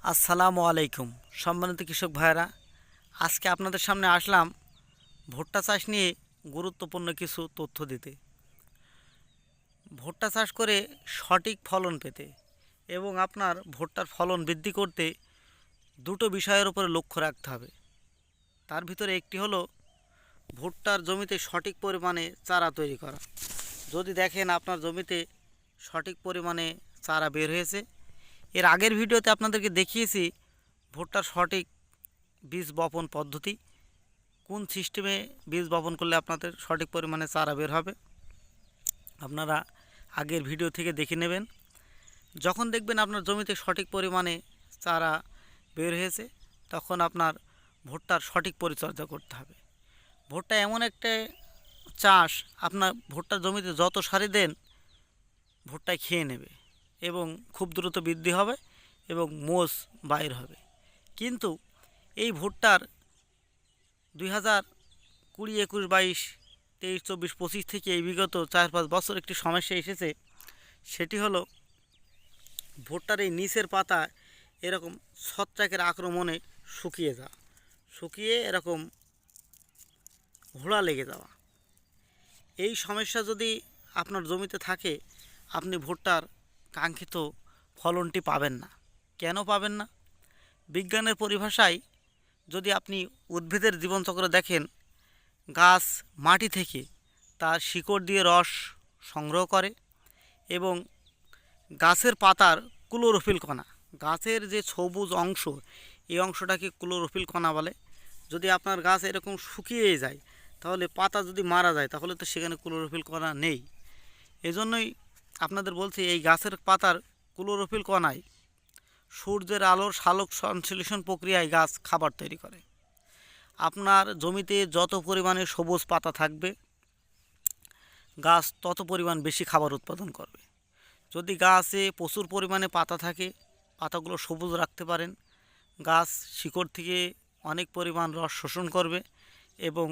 আসসালামু আলাইকুম সম্মানিত কৃষক ভাইরা, আজকে আপনাদের সামনে আসলাম ভুট্টা চাষ নিয়ে গুরুত্বপূর্ণ কিছু তথ্য দিতে। ভুট্টা চাষ করে সঠিক ফলন পেতে এবং আপনার ভুট্টার ফলন বৃদ্ধি করতে দুটো বিষয়ের উপরে লক্ষ্য রাখতে হবে। তার ভিতরে একটি হলো ভুট্টার জমিতে সঠিক পরিমাণে চারা তৈরি করা। যদি দেখেন আপনার জমিতে সঠিক পরিমাণে চারা বের হয়েছে, এর আগের ভিডিওতে আপনাদেরকে দেখিয়েছি ভুট্টার সঠিক বীজ বপন পদ্ধতি, কোন সিস্টেমে বীজ বপন করলে আপনাদের সঠিক পরিমাণে চারা বের হবে। আপনারা আগের ভিডিও থেকে দেখে নেবেন। যখন দেখবেন আপনার জমিতে সঠিক পরিমাণে চারা বের হয়েছে, তখন আপনার ভুট্টার সঠিক পরিচর্যা করতে হবে। ভুট্টা এমন একটা চাষ, আপনার ভুট্টার জমিতে যত সারি দেন ভুট্টায় খেয়ে নেবে এবং খুব দ্রুত বৃদ্ধি হবে এবং মোষ বাইর হবে। কিন্তু এই ভুট্টার 2020, 21, 22, 23, 24, 25 থেকে এই বিগত 4-5 বছর একটি সমস্যা এসেছে। সেটি হলো ভুট্টার এই নিচের পাতা এরকম ছত্রাকের আক্রমণে শুকিয়ে এরকম ঘোড়া লেগে যাওয়া। এই সমস্যা যদি আপনার জমিতে থাকে, আপনি ভুট্টার কাঙ্ক্ষিত ফলনটি পাবেন না। কেন পাবেন না? বিজ্ঞানের পরিভাষায় যদি আপনি উদ্ভিদের জীবনচক্র দেখেন, গাছ মাটি থেকে তার শিকড় দিয়ে রস সংগ্রহ করে এবং গাছের পাতার ক্লোরোফিল কণা, গাছের যে সবুজ অংশ, এই অংশটাকে ক্লোরোফিল কণা বলে। যদি আপনার গাছ এরকম শুকিয়ে যায়, তাহলে পাতা যদি মারা যায়, তাহলে তো সেখানে ক্লোরোফিল কণা নেই। এজন্যই আপনাদের বলছি, এই গাছের পাতার ক্লোরোফিল কণায় সূর্যের আলোর সালোক সংশ্লেষণ প্রক্রিয়ায় গাছ খাবার তৈরি করে। আপনার জমিতে যত পরিমাণে সবুজ পাতা থাকবে, গাছ তত পরিমাণ বেশি খাবার উৎপাদন করবে। যদি গাছে প্রচুর পরিমাণে পাতা থাকে, পাতাগুলো সবুজ রাখতে পারেন, গাছ শিকড় থেকে অনেক পরিমাণ রস শোষণ করবে এবং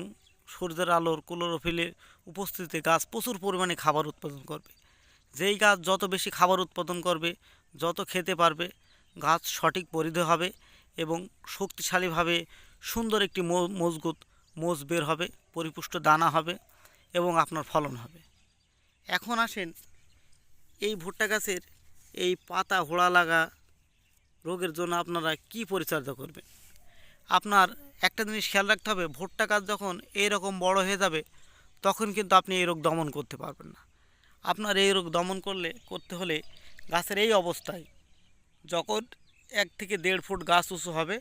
সূর্যের আলোর ক্লোরোফিলের উপস্থিতিতে গাছ প্রচুর পরিমাণে খাবার উৎপাদন করবে। যেই গাছ যত বেশি খাবার উৎপাদন করবে, যত খেতে পারবে, গাছ সঠিক পরিধি হবে এবং শক্তিশালীভাবে সুন্দর একটি মজবুত মোষ বের হবে, পরিপুষ্ট দানা হবে এবং আপনার ফলন হবে। এখন আসেন এই ভুট্টা গাছের এই পাতা হোড়া লাগা রোগের জন্য আপনারা কি পরিচর্যা করবেন। আপনার একটা জিনিস খেয়াল রাখতে হবে, ভুট্টা গাছ যখন এইরকম বড় হয়ে যাবে, তখন কিন্তু আপনি এই রোগ দমন করতে পারবেন না। আপনার এই রোগ দমন করতে হলে গাছের এই অবস্থায় যখন 1 থেকে 1.5 ফুট গাছ উঁচু হবে,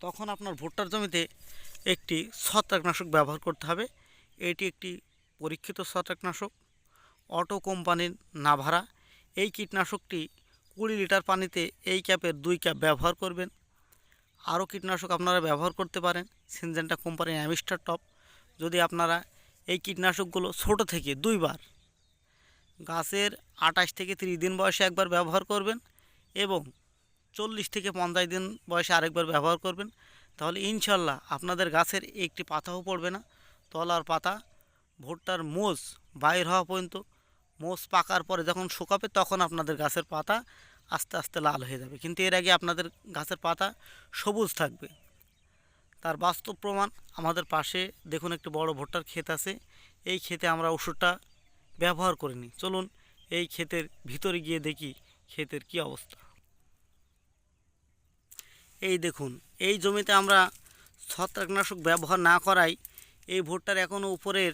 তখন আপনার ভুট্টার জমিতে একটি ছত্রাকনাশক ব্যবহার করতে হবে। এটি একটি পরীক্ষিত ছত্রাকনাশক, অটো কোম্পানির নাভারা। এই কীটনাশকটি 20 লিটার পানিতে এই ক্যাপের 2 ক্যাপ ব্যবহার করবেন। আরও কীটনাশক আপনারা ব্যবহার করতে পারেন, সিনজেন্টা কোম্পানির অ্যামিস্টার টপ। যদি আপনারা এই কীটনাশকগুলো ছোট থেকে 2 বার, গাছের 28 থেকে 30 দিন বয়সে একবার ব্যবহার করবেন এবং 40 থেকে 50 দিন বয়সে আরেকবার ব্যবহার করবেন, তাহলে ইনশাল্লাহ আপনাদের গাছের একটি পাতাও পড়বে না। তলার পাতা ভুট্টার মোষ বাইর হওয়া পর্যন্ত, মোষ পাকার পরে যখন শুকাবে, তখন আপনাদের গাছের পাতা আস্তে আস্তে লাল হয়ে যাবে, কিন্তু এর আগে আপনাদের গাছের পাতা সবুজ থাকবে। তার বাস্তব প্রমাণ আমাদের পাশে দেখুন, একটি বড় ভুট্টার ক্ষেত আছে। এই ক্ষেতে আমরা ওষুধটা ব্যবহার করিনি। চলুন এই ক্ষেতের ভিতরে গিয়ে দেখি ক্ষেতের কি অবস্থা। এই দেখুন, এই জমিতে আমরা ছত্রাকনাশক ব্যবহার না করায় এই ভুট্টার এখনও উপরের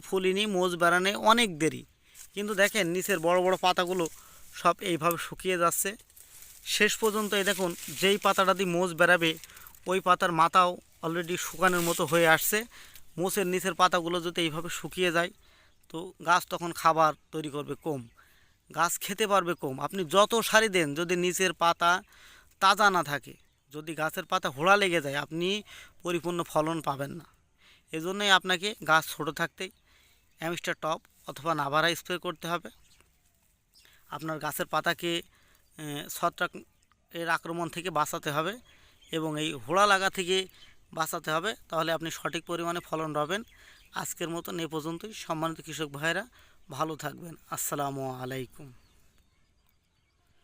ফুলিনি, মোজ বেড়ানে অনেক দেরি। কিন্তু দেখেন নিচের বড় বড় পাতাগুলো সব এইভাবে শুকিয়ে যাচ্ছে। শেষ পর্যন্ত এই দেখুন, যেই পাতাটা দিয়ে মোজ বেরাবে, ওই পাতার মাথাও অলরেডি শুকানোর মতো হয়ে আসছে। মোষের নিচের পাতাগুলো যদি এইভাবে শুকিয়ে যায়, তো গাছ তখন খাবার তৈরি করবে কম, গাছ খেতে পারবে কম। আপনি যত সারি দেন, যদি নিচের পাতা তাজা না থাকে, যদি গাছের পাতা হোড়া লেগে যায়, আপনি পরিপূর্ণ ফলন পাবেন না। এজন্যই আপনাকে গাছ ছোটো থাকতেই অ্যামিস্টার টপ অথবা নাভারা স্প্রে করতে হবে। আপনার গাছের পাতাকে ছত্রাক এর আক্রমণ থেকে বাঁচাতে হবে এবং এই হোড়া লাগা থেকে বাঁচাতে হবে, তাহলে আপনি সঠিক পরিমাণে ফলন পাবেন। আজকের মতন এ পর্যন্তই। সম্মানিত কৃষক ভাইরা, ভালো থাকবেন। আসসালামু আলাইকুম।